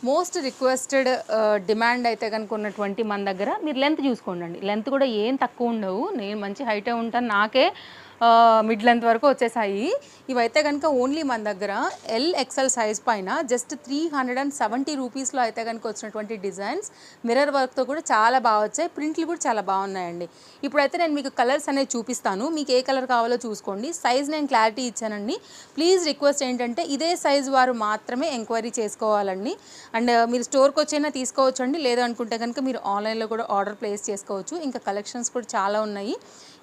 Most requested demand అయితే కనుక ఉన్నటువంటి మన దగ్గర మీరు లెంత్ చూసుకోండి. లెంత్ కూడా ఏం తక్కువ ఉండవు. నేను మంచి హైటే ఉంటాను, నాకే మిడ్ లెంత్ వరకు వచ్చేసాయి. ఇవైతే కనుక ఓన్లీ మన దగ్గర ఎల్ ఎక్సెల్ సైజ్ పైన జస్ట్ 370 రూపీస్లో అయితే కనుక వచ్చినటువంటి డిజైన్స్ మిర్రర్ వర్క్తో కూడా చాలా బాగా వచ్చాయి. ప్రింట్లు కూడా చాలా బాగున్నాయండి. ఇప్పుడైతే నేను మీకు కలర్స్ అనేది చూపిస్తాను, మీకు ఏ కలర్ కావాలో చూసుకోండి. సైజ్ నేను క్లారిటీ ఇచ్చానండి. ప్లీజ్ రిక్వెస్ట్ ఏంటంటే ఇదే సైజ్ వారు మాత్రమే ఎంక్వైరీ చేసుకోవాలండి. అండ్ మీరు స్టోర్కి వచ్చైనా తీసుకోవచ్చు అండి, లేదనుకుంటే కనుక మీరు ఆన్లైన్లో కూడా ఆర్డర్ ప్లేస్ చేసుకోవచ్చు. ఇంకా కలెక్షన్స్ కూడా చాలా ఉన్నాయి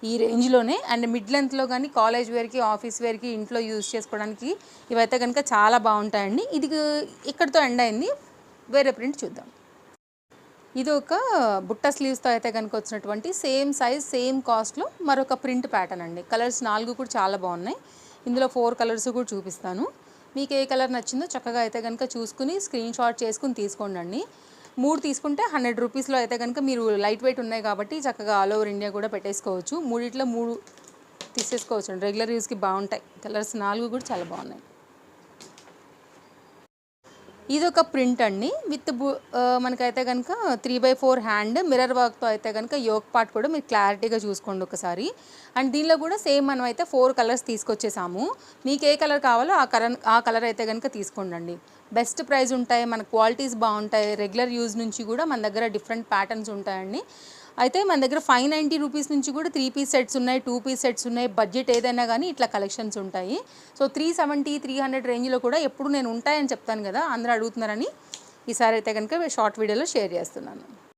ఈ రేంజ్లోనే. అండ్ మిడ్ లెంత్లో కానీ కాలేజ్ వేర్కి, ఆఫీస్ వేర్కి, ఇంట్లో యూజ్ చేసుకోవడానికి ఇవైతే కనుక చాలా బాగుంటాయండి. ఇది ఇక్కడితో ఎండ్ అయింది. వేరే ప్రింట్ చూద్దాం. ఇది ఒక బుట్ట స్లీవ్స్తో అయితే కనుక వచ్చినటువంటి సేమ్ సైజ్ సేమ్ కాస్ట్లో మరొక ప్రింట్ ప్యాటర్న్ అండి. కలర్స్ 4 కూడా చాలా బాగున్నాయి. ఇందులో 4 కలర్స్ కూడా చూపిస్తాను. మీకు ఏ కలర్ నచ్చిందో చక్కగా అయితే కనుక చూసుకుని స్క్రీన్ షాట్ చేసుకుని తీసుకోండి. 3 తీసుకుంటే 100 రూపీస్లో అయితే కనుక మీరు లైట్ వెయిట్ ఉన్నాయి కాబట్టి చక్కగా ఆల్ ఓవర్ ఇండియా కూడా పెట్టేసుకోవచ్చు. 3 తీసేసుకోవచ్చు అండి, రెగ్యులర్ యూస్కి బాగుంటాయి. కలర్స్ 4 కూడా చాలా బాగున్నాయి. ఇది ఒక ప్రింట్ అండి విత్ మనకైతే కనుక 3/4 హ్యాండ్ మిర్రర్ వర్క్తో అయితే కనుక యోక్ పార్ట్ కూడా మీరు క్లారిటీగా చూసుకోండి ఒకసారి. అండ్ దీనిలో కూడా సేమ్ మనం అయితే 4 కలర్స్ తీసుకొచ్చేసాము. మీకు ఏ కలర్ కావాలో ఆ కలర్ అయితే కనుక తీసుకోండి. బెస్ట్ ప్రైస్ ఉంటాయి, మన క్వాలిటీస్ బాగుంటాయి. రెగ్యులర్ యూజ్ నుంచి కూడా మన దగ్గర డిఫరెంట్ ప్యాటర్న్స్ ఉంటాయండి. అయితే మన దగ్గర 590 రూపీస్ నుంచి కూడా 3 పీస్ సెట్స్ ఉన్నాయి, 2 పీస్ సెట్స్ ఉన్నాయి. బడ్జెట్ ఏదైనా కానీ ఇట్లా కలెక్షన్స్ ఉంటాయి. సో 370, 300 రేంజ్లో కూడా ఎప్పుడు నేను ఉంటాయని చెప్తాను కదా, అందరూ అడుగుతున్నారని ఈసారి అయితే కనుక షార్ట్ వీడియోలో షేర్ చేస్తున్నాను.